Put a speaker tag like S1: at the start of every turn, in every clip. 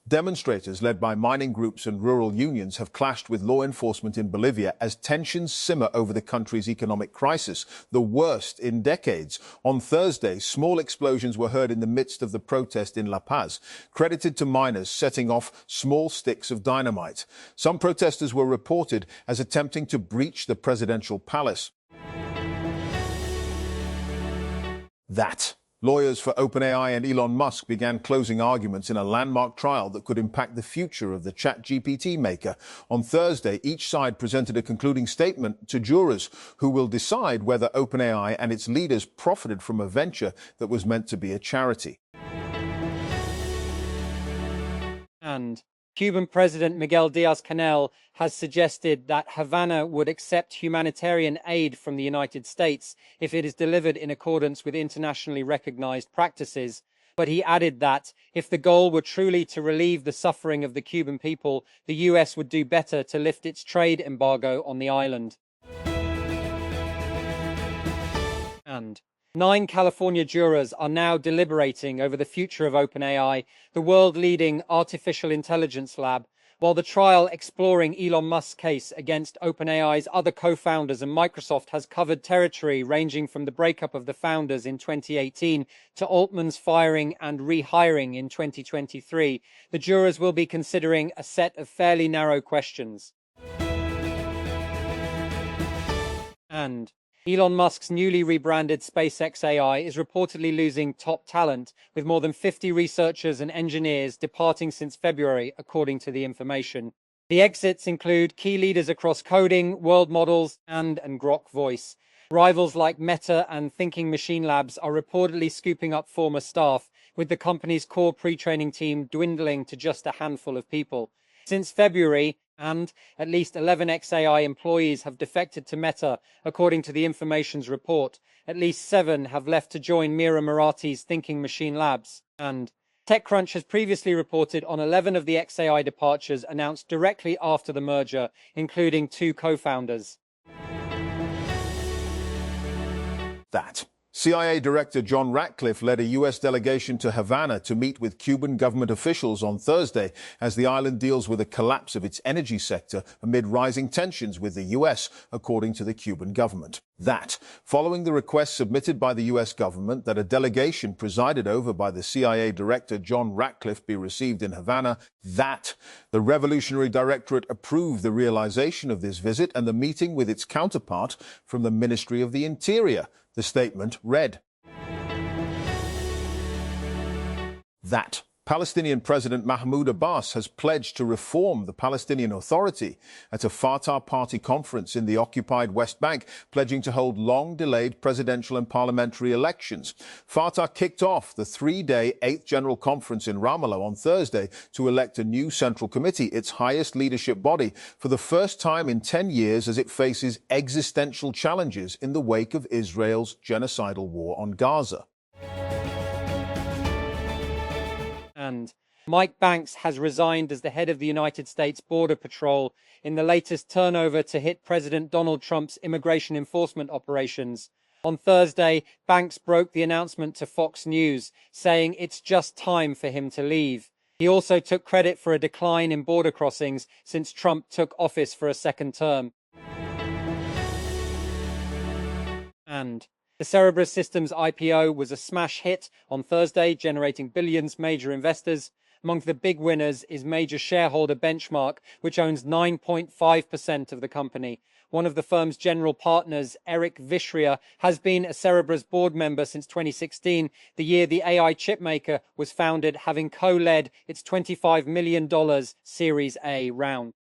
S1: Demonstrators led by mining groups and rural unions have clashed with law enforcement in Bolivia as tensions simmer over the country's economic crisis, the worst in decades. On Thursday, small explosions were heard in the midst of the protest in La Paz, credited to miners setting off small sticks of dynamite. Some protesters were reported as attempting to breach the presidential palace. Lawyers for OpenAI and Elon Musk began closing arguments in a landmark trial that could impact the future of the ChatGPT maker. On Thursday, each side presented a concluding statement to jurors who will decide whether OpenAI and its leaders profited from a venture that was meant to be a charity.
S2: And Cuban President Miguel Diaz-Canel has suggested that Havana would accept humanitarian aid from the United States if it is delivered in accordance with internationally recognized practices. But he added that if the goal were truly to relieve the suffering of the Cuban people, the US would do better to lift its trade embargo on the island. And 9 California jurors are now deliberating over the future of OpenAI, the world-leading artificial intelligence lab, while the trial exploring Elon Musk's case against OpenAI's other co-founders and Microsoft has covered territory ranging from the breakup of the founders in 2018 to Altman's firing and rehiring in 2023. The jurors will be considering a set of fairly narrow questions. And Elon Musk's newly rebranded SpaceX AI is reportedly losing top talent, with more than 50 researchers and engineers departing since February, according to the information. The exits include key leaders across coding, world models, and Grok Voice. Rivals like Meta and Thinking Machine Labs are reportedly scooping up former staff, with the company's core pre-training team dwindling to just a handful of people. Since February, and at least 11 XAI employees have defected to Meta, according to the information's report. At least 7 have left to join Mira Murati's Thinking Machine Labs. And TechCrunch has previously reported on 11 of the XAI departures announced directly after the merger, including 2 co-founders.
S1: CIA Director John Ratcliffe led a U.S. delegation to Havana to meet with Cuban government officials on Thursday as the island deals with a collapse of its energy sector amid rising tensions with the U.S., according to the Cuban government. Following the request submitted by the U.S. government that a delegation presided over by the CIA Director John Ratcliffe be received in Havana, the Revolutionary Directorate approved the realization of this visit and the meeting with its counterpart from the Ministry of the Interior. The statement read that Palestinian President Mahmoud Abbas has pledged to reform the Palestinian Authority at a Fatah Party conference in the occupied West Bank, pledging to hold long-delayed presidential and parliamentary elections. Fatah kicked off the 3-day 8th General Conference in Ramallah on Thursday to elect a new Central Committee, its highest leadership body, for the first time in 10 years as it faces existential challenges in the wake of Israel's genocidal war on Gaza.
S2: And Mike Banks has resigned as the head of the United States Border Patrol in the latest turnover to hit President Donald Trump's immigration enforcement operations. On Thursday, Banks broke the announcement to Fox News, saying it's just time for him to leave. He also took credit for a decline in border crossings since Trump took office for a second term. And the Cerebras Systems IPO was a smash hit on Thursday, generating billions major investors. Among the big winners is major shareholder Benchmark, which owns 9.5% of the company. One of the firm's general partners, Eric Vishria, has been a Cerebras board member since 2016, the year the AI chipmaker was founded, having co-led its $25 million Series A round.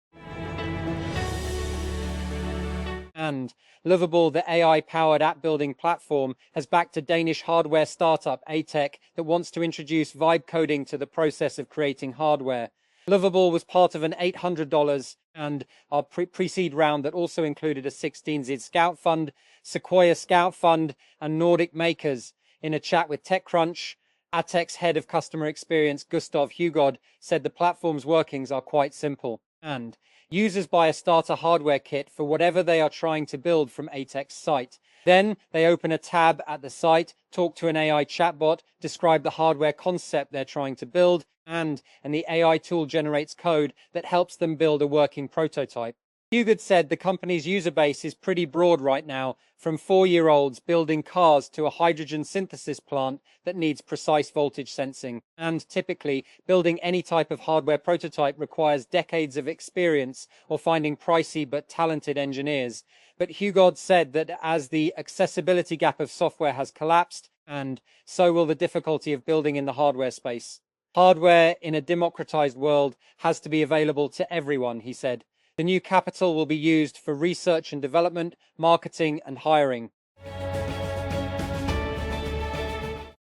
S2: And Lovable, the AI-powered app-building platform, has backed a Danish hardware startup, Atech, that wants to introduce vibe coding to the process of creating hardware. Lovable was part of an $800 and our pre-seed round that also included a 16Z Scout Fund, Sequoia Scout Fund, and Nordic Makers. In a chat with TechCrunch, Atech's head of customer experience, Gustav Hugod, said the platform's workings are quite simple. And Users buy a starter hardware kit for whatever they are trying to build from ATEC's site. Then they open a tab at the site, talk to an AI chatbot, describe the hardware concept they're trying to build, and the AI tool generates code that helps them build a working prototype. Hugad said the company's user base is pretty broad right now, from 4-year-olds building cars to a hydrogen synthesis plant that needs precise voltage sensing. And typically, building any type of hardware prototype requires decades of experience or finding pricey but talented engineers. But Hugad said that as the accessibility gap of software has collapsed, and so will the difficulty of building in the hardware space. Hardware in a democratized world has to be available to everyone, he said. The new capital will be used for research and development, marketing, and hiring.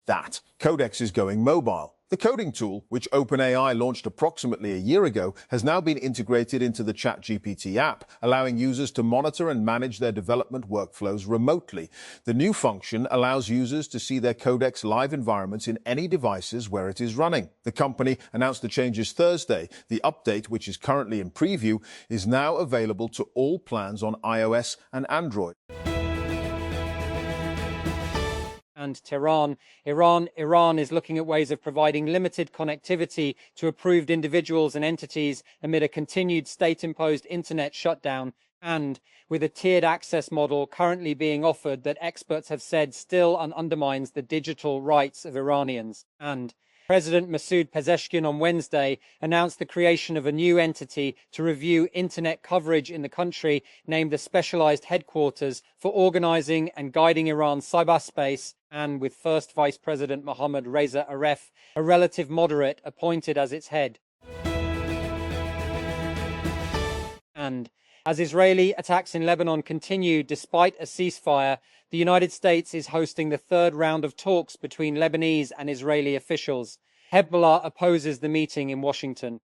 S1: That Codex is going mobile. The coding tool, which OpenAI launched approximately a year ago, has now been integrated into the ChatGPT app, allowing users to monitor and manage their development workflows remotely. The new function allows users to see their Codex live environments in any devices where it is running. The company announced the changes Thursday. The update, which is currently in preview, is now available to all plans on iOS and Android.
S2: And Tehran. Iran is looking at ways of providing limited connectivity to approved individuals and entities amid a continued state-imposed internet shutdown, and with a tiered access model currently being offered that experts have said still undermines the digital rights of Iranians. And President Masoud Pezeshkian on Wednesday announced the creation of a new entity to review internet coverage in the country, named the Specialized Headquarters for Organizing and Guiding Iran's Cyberspace, and with First Vice President Mohammad Reza Aref, a relative moderate, appointed as its head. And as Israeli attacks in Lebanon continue despite a ceasefire, the United States is hosting the third round of talks between Lebanese and Israeli officials. Hezbollah opposes the meeting in Washington.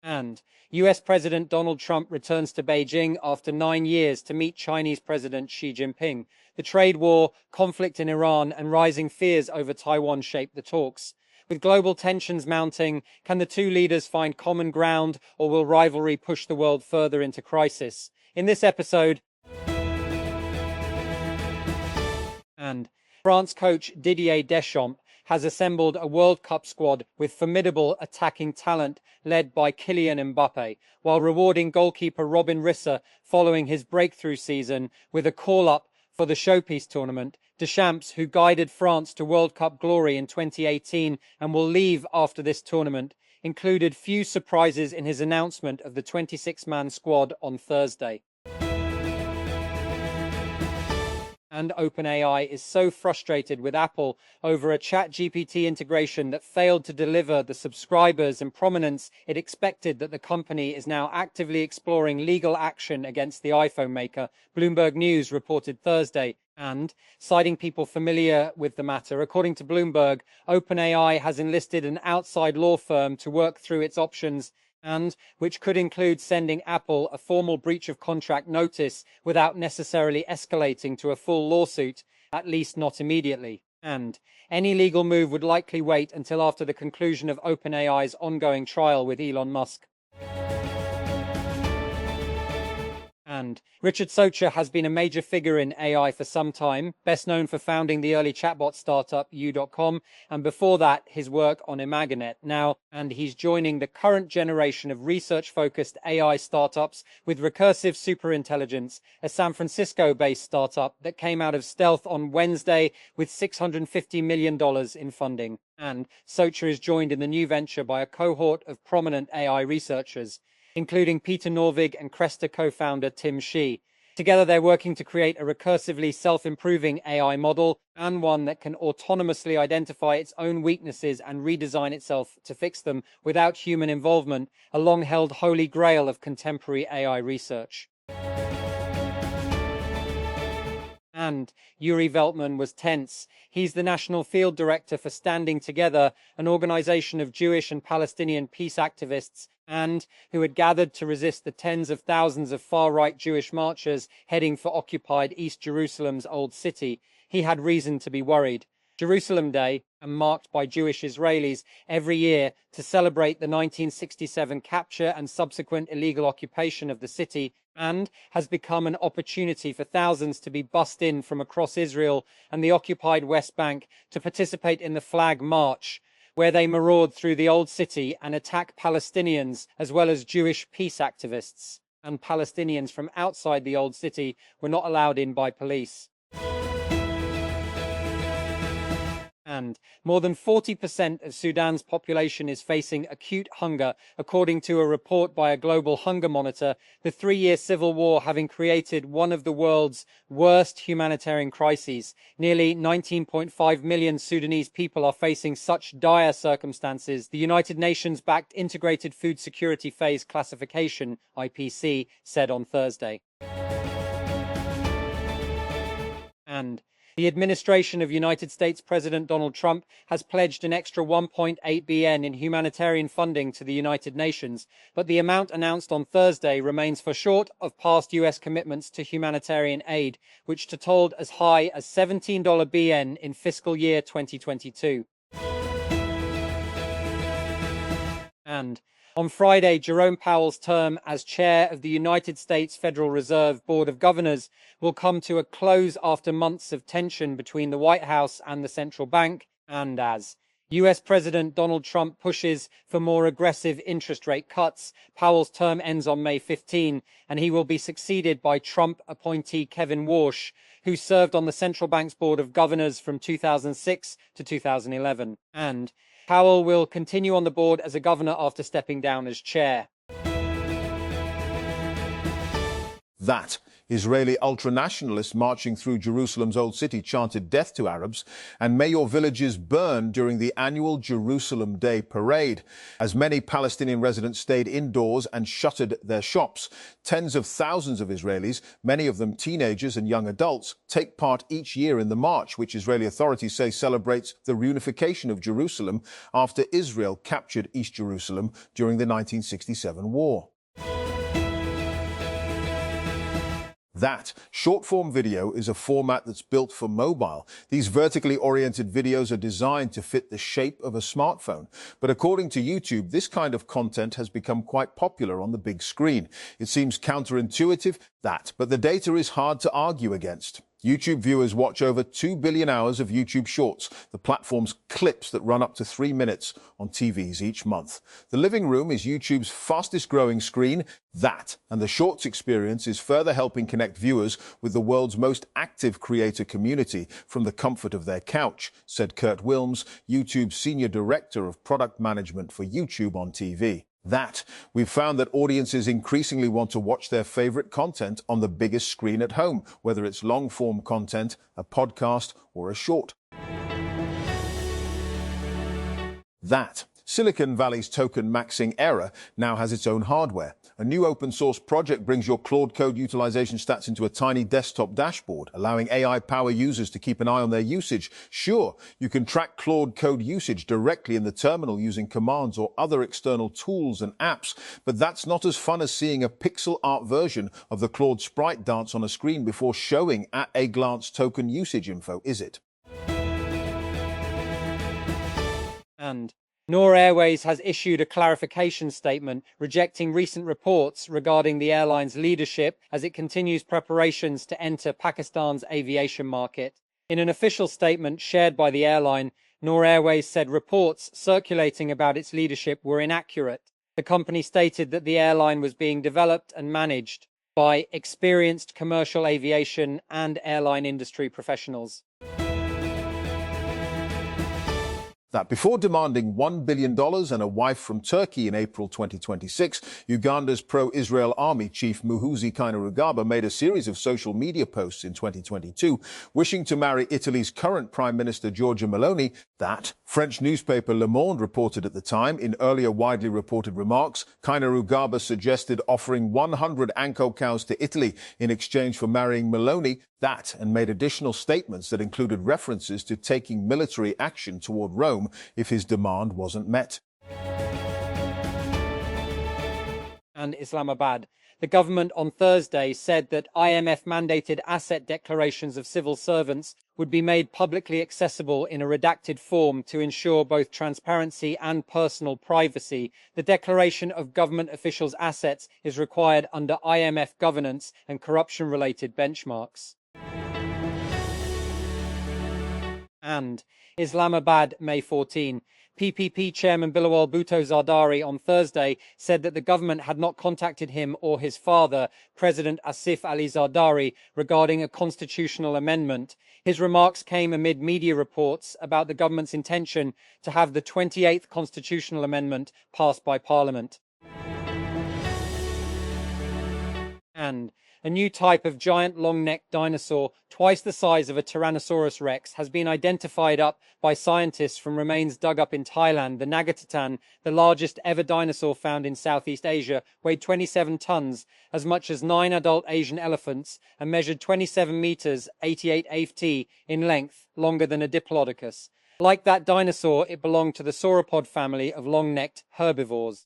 S2: And US President Donald Trump returns to Beijing after 9 years to meet Chinese President Xi Jinping. The trade war, conflict in Iran, and rising fears over Taiwan shape the talks. With global tensions mounting, can the two leaders find common ground, or will rivalry push the world further into crisis? In this episode, and France coach Didier Deschamps has assembled a World Cup squad with formidable attacking talent led by Kylian Mbappe, while rewarding goalkeeper Robin Risser following his breakthrough season with a call-up for the Showpiece tournament. Deschamps, who guided France to World Cup glory in 2018 and will leave after this tournament, included few surprises in his announcement of the 26-man squad on Thursday. And OpenAI is so frustrated with Apple over a ChatGPT integration that failed to deliver the subscribers and prominence it expected that the company is now actively exploring legal action against the iPhone maker, Bloomberg News reported Thursday. And, citing people familiar with the matter, according to Bloomberg, OpenAI has enlisted an outside law firm to work through its options, and which could include sending Apple a formal breach of contract notice without necessarily escalating to a full lawsuit, at least not immediately. And any legal move would likely wait until after the conclusion of OpenAI's ongoing trial with Elon Musk. And Richard Socher has been a major figure in AI for some time, best known for founding the early chatbot startup U.com, and before that, his work on Imaginet now, and he's joining the current generation of research-focused AI startups with Recursive Superintelligence, a San Francisco-based startup that came out of stealth on Wednesday with $650 million in funding. And Socher is joined in the new venture by a cohort of prominent AI researchers, including Peter Norvig and Cresta co-founder Tim Shih. Together, they're working to create a recursively self-improving AI model, and one that can autonomously identify its own weaknesses and redesign itself to fix them without human involvement, a long-held holy grail of contemporary AI research. And Yuri Veltman was tense. He's the national field director for Standing Together, an organization of Jewish and Palestinian peace activists, and who had gathered to resist the tens of thousands of far-right Jewish marchers heading for occupied East Jerusalem's Old City. He had reason to be worried. Jerusalem Day, and marked by Jewish Israelis every year to celebrate the 1967 capture and subsequent illegal occupation of the city, and has become an opportunity for thousands to be bussed in from across Israel and the occupied West Bank to participate in the Flag March, where they maraud through the Old City and attack Palestinians as well as Jewish peace activists. And Palestinians from outside the Old City were not allowed in by police. And more than 40% of Sudan's population is facing acute hunger, according to a report by a global hunger monitor, the 3-year civil war having created one of the world's worst humanitarian crises. Nearly 19.5 million Sudanese people are facing such dire circumstances, the United Nations-backed Integrated Food Security Phase Classification, IPC, said on Thursday. And the administration of United States President Donald Trump has pledged an extra $1.8 billion in humanitarian funding to the United Nations, but the amount announced on Thursday remains far short of past US commitments to humanitarian aid, which totaled as high as $17 billion in fiscal year 2022. And on Friday, Jerome Powell's term as chair of the United States Federal Reserve Board of Governors will come to a close after months of tension between the White House and the central bank, and as US President Donald Trump pushes for more aggressive interest rate cuts, Powell's term ends on May 15, and he will be succeeded by Trump appointee Kevin Warsh, who served on the central bank's Board of Governors from 2006 to 2011. And Powell will continue on the board as a governor after stepping down as chair.
S1: That Israeli ultranationalists marching through Jerusalem's Old City chanted death to Arabs, and may your villages burn during the annual Jerusalem Day parade. As many Palestinian residents stayed indoors and shuttered their shops, tens of thousands of Israelis, many of them teenagers and young adults, take part each year in the march, which Israeli authorities say celebrates the reunification of Jerusalem after Israel captured East Jerusalem during the 1967 war. That short-form video is a format that's built for mobile. These vertically oriented videos are designed to fit the shape of a smartphone. But according to YouTube, this kind of content has become quite popular on the big screen. It seems counterintuitive, but the data is hard to argue against. YouTube viewers watch over 2 billion hours of YouTube Shorts, the platform's clips that run up to 3 minutes on TVs each month. The living room is YouTube's fastest growing screen, and the Shorts experience is further helping connect viewers with the world's most active creator community from the comfort of their couch, said Kurt Wilms, YouTube's Senior Director of Product Management for YouTube on TV. We've found that audiences increasingly want to watch their favorite content on the biggest screen at home, whether it's long-form content, a podcast, or a short. Silicon Valley's token maxing error now has its own hardware. A new open-source project brings your Claude Code utilization stats into a tiny desktop dashboard, allowing AI-powered users to keep an eye on their usage. Sure, you can track Claude Code usage directly in the terminal using commands or other external tools and apps, but that's not as fun as seeing a pixel art version of the Claude sprite dance on a screen before showing at-a-glance token usage info, is it?
S2: And Noor Airways has issued a clarification statement rejecting recent reports regarding the airline's leadership as it continues preparations to enter Pakistan's aviation market. In an official statement shared by the airline, Noor Airways said reports circulating about its leadership were inaccurate. The company stated that the airline was being developed and managed by experienced commercial aviation and airline industry professionals.
S1: Before demanding $1 billion and a wife from Turkey in April 2026, Uganda's pro-Israel army chief Muhoozi Kainerugaba made a series of social media posts in 2022, wishing to marry Italy's current Prime Minister Giorgia Meloni. French newspaper Le Monde reported at the time. In earlier widely reported remarks, Kainerugaba suggested offering 100 Anko cows to Italy in exchange for marrying Meloni, and made additional statements that included references to taking military action toward Rome if his demand wasn't met.
S2: And Islamabad. The government on Thursday said that IMF-mandated asset declarations of civil servants would be made publicly accessible in a redacted form to ensure both transparency and personal privacy. The declaration of government officials' assets is required under IMF governance and corruption-related benchmarks. And Islamabad, May 14. PPP chairman Bilawal Bhutto Zardari on Thursday said that the government had not contacted him or his father, President Asif Ali Zardari, regarding a constitutional amendment. His remarks came amid media reports about the government's intention to have the 28th constitutional amendment passed by Parliament. And a new type of giant long-necked dinosaur, twice the size of a Tyrannosaurus rex, has been identified up by scientists from remains dug up in Thailand. The Nagatitan, the largest ever dinosaur found in Southeast Asia, weighed 27 tons, as much as 9 adult Asian elephants, and measured 27 meters, 88 ft in length, longer than a Diplodocus. Like that dinosaur, it belonged to the sauropod family of long-necked herbivores.